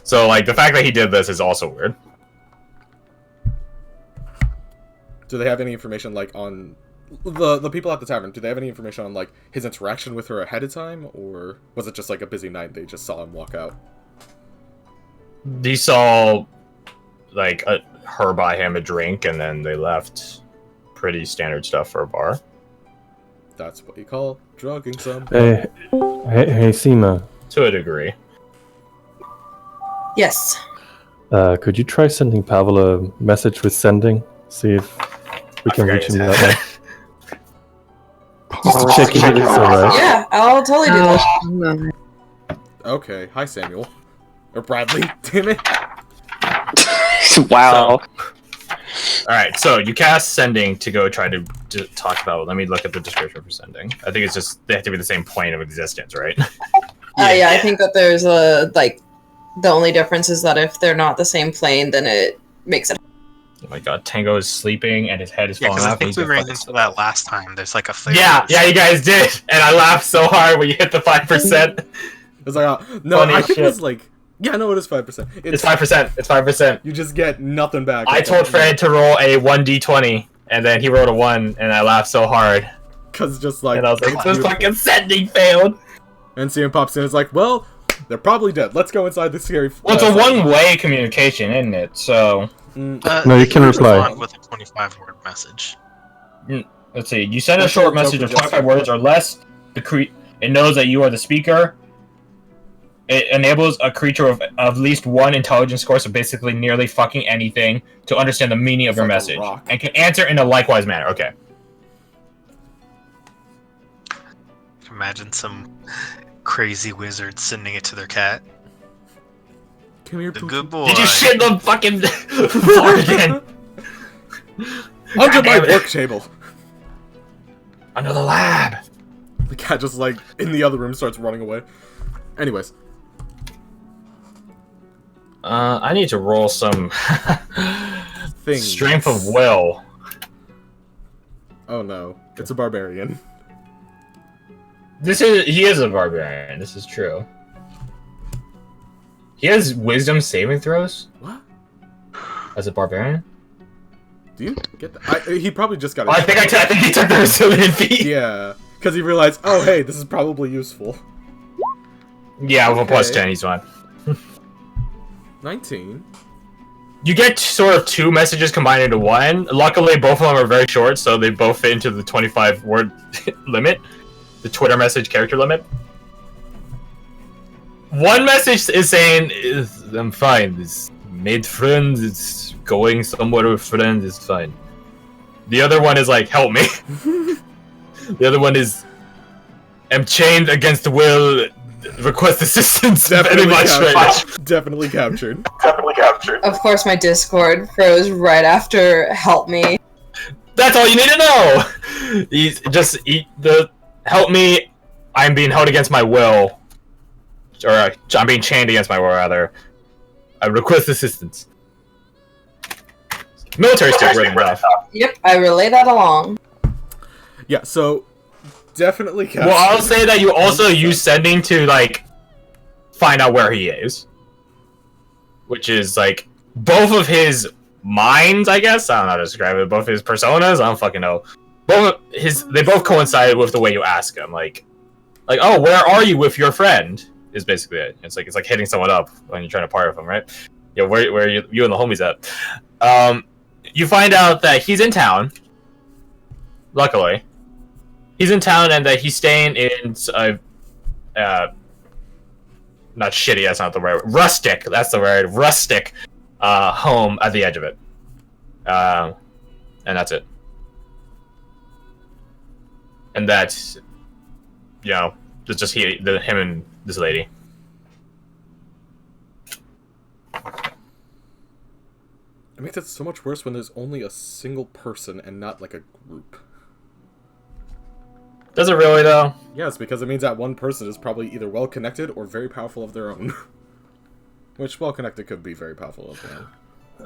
So, like, the fact that he did this is also weird. Do they have any information, like, on the people at the tavern? Do they have any information on, like, his interaction with her ahead of time, or was it just like a busy night and they just saw him walk out? They saw, like, her buy him a drink and then they left. Pretty standard stuff for a bar. That's what you call drugging some. Hey, Seema. To a degree. Yes. Could you try sending Pavel a message with sending? See if we can reach him that way. Just to check if it's alright. Yeah, I'll totally do that. Okay, hi Samuel. Or Bradley, damn it. Wow. Alright, so you cast sending to go try to talk about. Let me look at the description for sending. I think it's just they have to be the same plane of existence, right? Yeah, I think that there's the only difference is that if they're not the same plane, then it makes it. Oh my god, Tango is sleeping and his head is falling because I off. think we ran into that last time. There's like a favorite. Yeah, you guys did, and I laughed so hard when you hit the 5%. It's like, no, Funny I think shit. it's like, yeah, no, it is 5%. It's 5%. It's 5%. You just get nothing back. I told Fred to roll a 1d20, and then he rolled a 1, and I laughed so hard. Because just like, And I was like, this fucking sending failed. and CM pops in, it's like, well, they're probably dead. Let's go inside the scary. Well, it's a one-way communication, isn't it? So, No, you can reply. Respond with a 25-word message. let's see. You send a short message of 25 words or less. It knows that you are the speaker. It enables a creature of at least one intelligence score, so basically nearly fucking anything, to understand the meaning of your like a message. rock. And can answer in a likewise manner. Okay. Imagine some crazy wizard sending it to their cat. Come here, The Pookie. good boy. Did you shit the fucking floor again? Under my damn it. work table. Under the lab. The cat just like in the other room starts running away. Anyways, I need to roll some things. strength of will. Oh no, it's a barbarian. He is a barbarian. This is true. He has wisdom saving throws What? as a barbarian. Do you get that? He probably just got. Oh, I think he took the resilient feat. Yeah, because he realized, oh hey, this is probably useful. Yeah, with a plus Okay. 10, he's fine. 19. You get sort of two messages combined into one. Luckily, both of them are very short, so they both fit into the 25-word limit. The Twitter message character limit. One message is saying, I'm fine. It's made friends. It's going somewhere with friends. It's fine. The other one is like, help me. The other one is, am chained against the will. request assistance. Definitely Very much right now. captured. Definitely captured. Definitely captured. Of course, my Discord froze right after help me. That's all you need to know. He's just help me. I'm being held against my will, or I'm being chained against my will rather. I request assistance. Military stick written rough. Yep, I relay that along. Yeah, so definitely captured. Well, I'll say that you also use sending to like find out where he is, which is like both of his minds, I guess. I don't know how to describe it. Both his personas. I don't fucking know. They both coincided with the way you ask him. Like, oh, where are you with your friend? Is basically it. It's like hitting someone up when you're trying to party with them, right? Yeah, where are you and the homies at? You find out that he's in town. Luckily, he's in town and that he's staying in not shitty. That's not the right word. Rustic. That's the word. Rustic home at the edge of it. And that's it. And that's, you know, it's just him and this lady. It makes it so much worse when there's only a single person and not like a group. Does it really though? Yes, because it means that one person is probably either well connected or very powerful of their own. Which well connected could be very powerful of their own.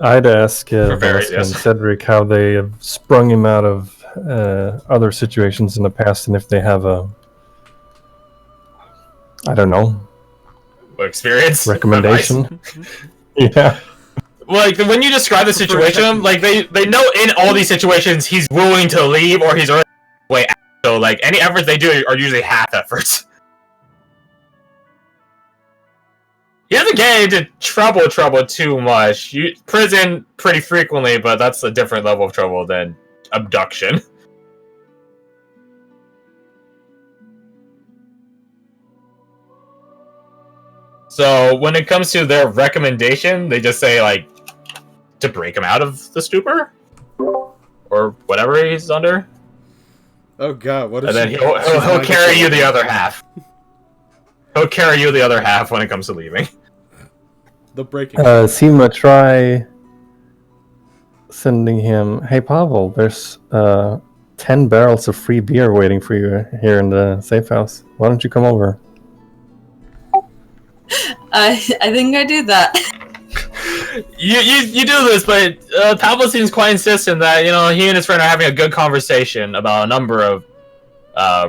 I'd ask various, Velasquez yes. and Cedric how they have sprung him out of other situations in the past, and if they have a, I don't know, Experience? recommendation. Yeah. Like, when you describe the situation, like, they know in all these situations he's willing to leave or he's already way out. So, like, any efforts they do are usually half efforts. He doesn't get into trouble too much. Prison pretty frequently, but that's a different level of trouble than abduction. So, when it comes to their recommendation, they just say, like, to break him out of the stupor? Or whatever he's under? Oh god, what is And then he'll carry you the other half. He'll carry you the other half when it comes to leaving. The breaking. Seema, try sending him, hey Pavel, there's 10 barrels of free beer waiting for you here in the safe house. Why don't you come over? I think I do that. You do this, but Pavel seems quite insistent that, you know, he and his friend are having a good conversation about a number of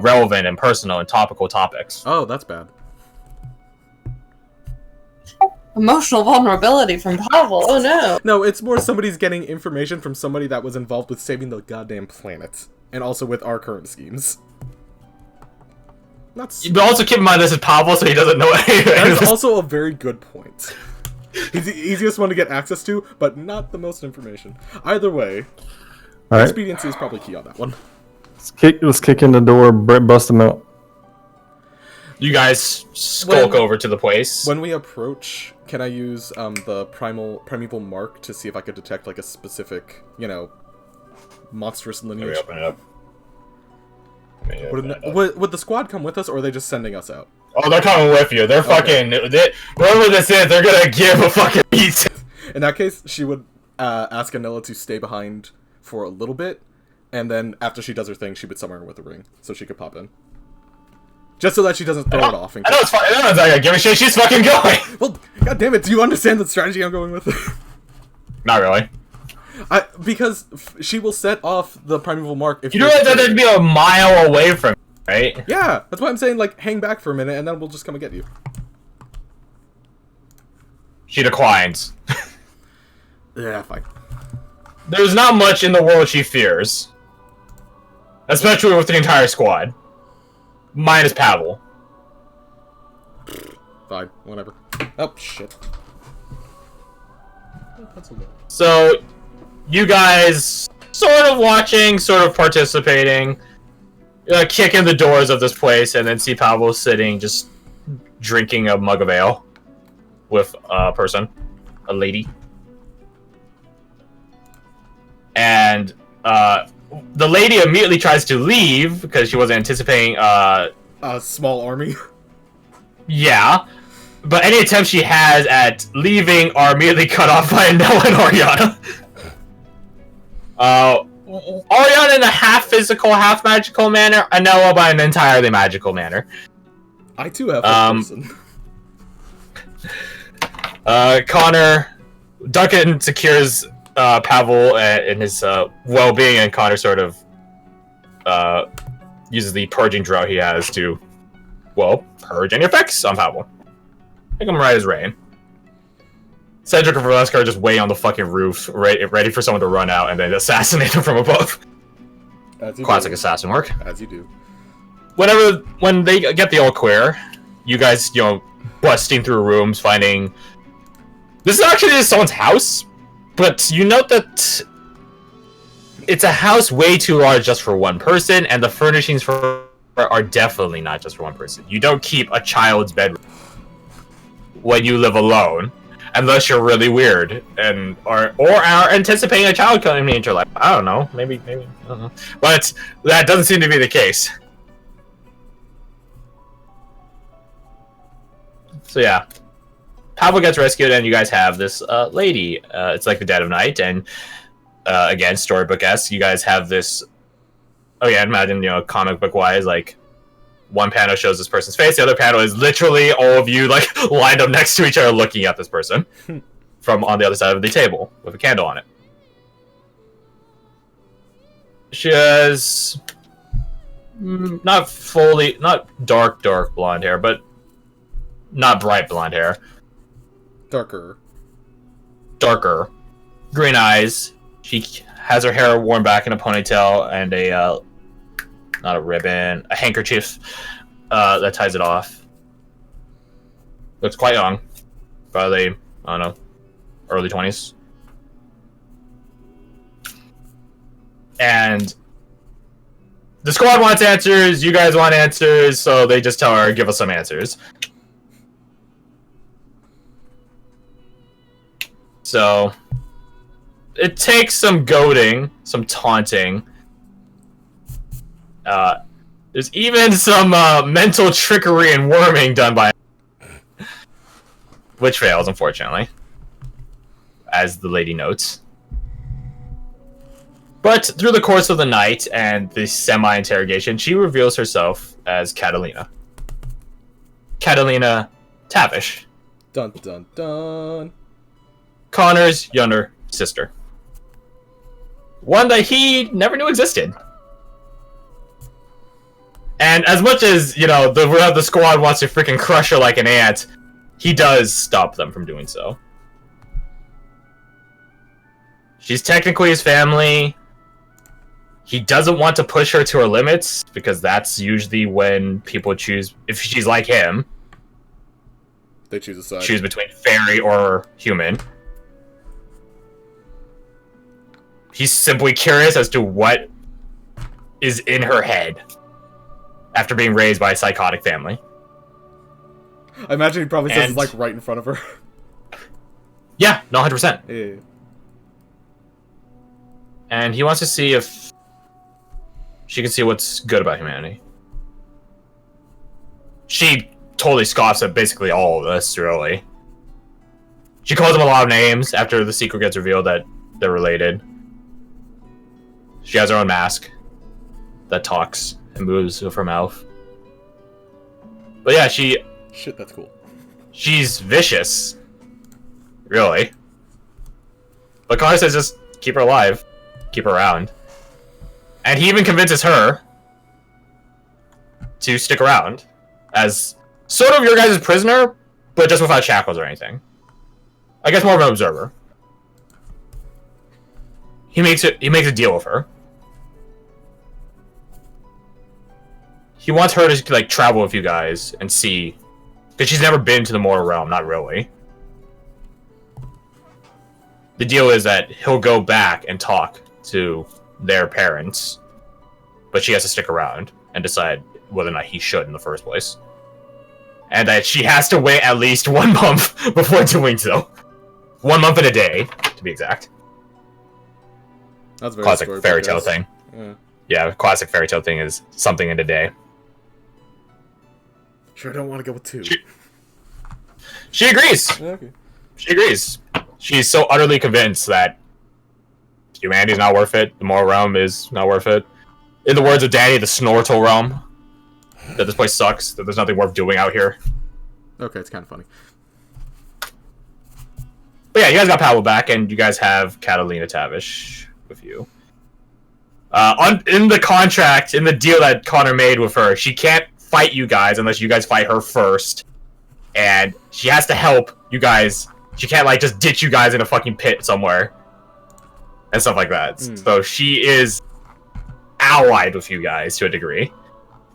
relevant and personal and topical topics. Oh, that's bad. Emotional vulnerability from Pavel. Oh no. No, it's more somebody's getting information from somebody that was involved with saving the goddamn planet. And also with our current schemes. But also keep in mind this is Pavel, so he doesn't know anything. That is also a very good point. He's the easiest one to get access to, but not the most information. Either way, Alright, expediency is probably key on that one. let's kick in the door, bust him out. You guys skulk over to the place. When we approach, can I use the primeval mark to see if I could detect like a specific, you know, monstrous Let me lineage? open it up. Would the squad come with us, or are they just sending us out? Oh, they're coming with you. They're fucking... whoever this is, they're gonna give a fucking piece. In that case, she would ask Anilla to stay behind for a little bit, and then after she does her thing, she would summon her with a ring, so she could pop in. Just so that she doesn't throw it off. I know it's fine. I know it's not gonna give a shit. She's fucking going. Well, god damn it, do you understand the strategy I'm going with? Not really. Because she will set off the primeval mark if You realize that they'd be a mile away from you, right? Yeah, that's why I'm saying, like, hang back for a minute, and then we'll just come and get you. She declines. Yeah, fine. There's not much in the world she fears. Especially with the entire squad. Minus Pavel. Fine, whatever. Oh, shit. So, you guys sort of watching, sort of participating, kick in the doors of this place, and then see Pavel sitting, just drinking a mug of ale with a person, a lady. And the lady immediately tries to leave because she wasn't anticipating A small army. Yeah, but any attempts she has at leaving are immediately cut off by Noah and Oriana. Oriana in a half physical, half magical manner, and Noah by an entirely magical manner. I too have first person. Connor, Duncan secures Pavel in his well-being, and Connor sort of uses the purging draw he has to, well, purge any effects on Pavel. Make him right as rain. Cedric and Velasco are just way on the fucking roof, ready for someone to run out and then assassinate him from above. Classic assassin work. As you do. When they get the all clear, you guys, busting through rooms, finding... This is actually someone's house, but you note that it's a house way too large just for one person, and the furnishings are definitely not just for one person. You don't keep a child's bedroom when you live alone, unless you're really weird and or are anticipating a child coming into your life. I don't know, maybe I don't know, but that doesn't seem to be the case. So yeah, Pavel gets rescued, and you guys have this lady. It's like the dead of night, and again, storybook-esque. You guys have this. Oh yeah, imagine comic book wise, like one panel shows this person's face, the other panel is literally all of you like lined up next to each other, looking at this person from on the other side of the table with a candle on it. She has not dark blonde hair, but not bright blonde hair. Darker. Green eyes. She has her hair worn back in a ponytail and a not a ribbon, a handkerchief that ties it off. Looks quite young. Probably, I don't know, early 20s. And the squad wants answers, you guys want answers, so they just tell her, give us some answers. So, it takes some goading, some taunting. There's even some mental trickery and worming done by, which fails, unfortunately, as the lady notes. But through the course of the night and the semi-interrogation, she reveals herself as Catalina. Catalina Tavish. Dun dun dun. Connor's younger sister. One that he never knew existed. And as much as, the squad wants to freaking crush her like an ant, he does stop them from doing so. She's technically his family. He doesn't want to push her to her limits, because that's usually when people choose, if she's like him, they choose a side. Choose between fairy or human. He's simply curious as to what is in her head after being raised by a psychotic family. I imagine he probably says it's like right in front of her. Yeah, no, 100%. Yeah. And he wants to see if she can see what's good about humanity. She totally scoffs at basically all of this, really. She calls him a lot of names after the secret gets revealed that they're related. She has her own mask that talks and moves with her mouth. But yeah, shit, that's cool. She's vicious. Really. But Connor says just keep her alive. Keep her around. And he even convinces her to stick around as sort of your guys' prisoner, but just without shackles or anything. I guess more of an observer. He makes a deal with her. He wants her to like travel with you guys and see, because she's never been to the mortal realm, not really. The deal is that he'll go back and talk to their parents, but she has to stick around and decide whether or not he should in the first place. And that she has to wait at least 1 month before doing so. 1 month and a day, to be exact. That's very classic fairy tale thing. Yeah. Yeah, classic fairy tale thing is something in a day. Sure, I don't want to go with 2. She agrees. Okay. She agrees. She's so utterly convinced that humanity is not worth it. The moral realm is not worth it. In the words of Danny, the Snortle realm. That this place sucks. That there's nothing worth doing out here. Okay, it's kind of funny. But yeah, you guys got Pavel back, and you guys have Catalina Tavish with you. In the contract, in the deal that Connor made with her, she can't fight you guys unless you guys fight her first. And she has to help you guys. She can't, like, just ditch you guys in a fucking pit somewhere. And stuff like that. So she is allied with you guys to a degree.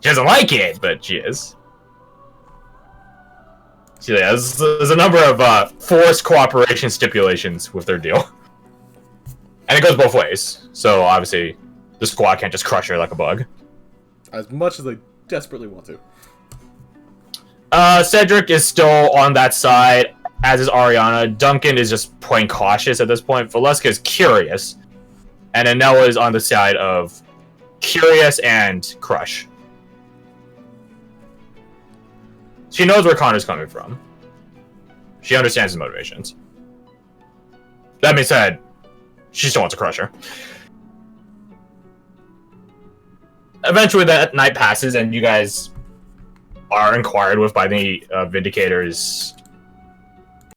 She doesn't like it, but she is. So yeah, there's a number of forced cooperation stipulations with their deal. And it goes both ways. So obviously, the squad can't just crush her like a bug. As much as they desperately want to. Cedric is still on that side, as is Ariana. Duncan is just playing cautious at this point. Valeska is curious. And Anella is on the side of curious and crush. She knows where Connor's coming from. She understands his motivations. That being said, she still wants to crush her. Eventually that night passes and you guys are inquired with by the Vindicators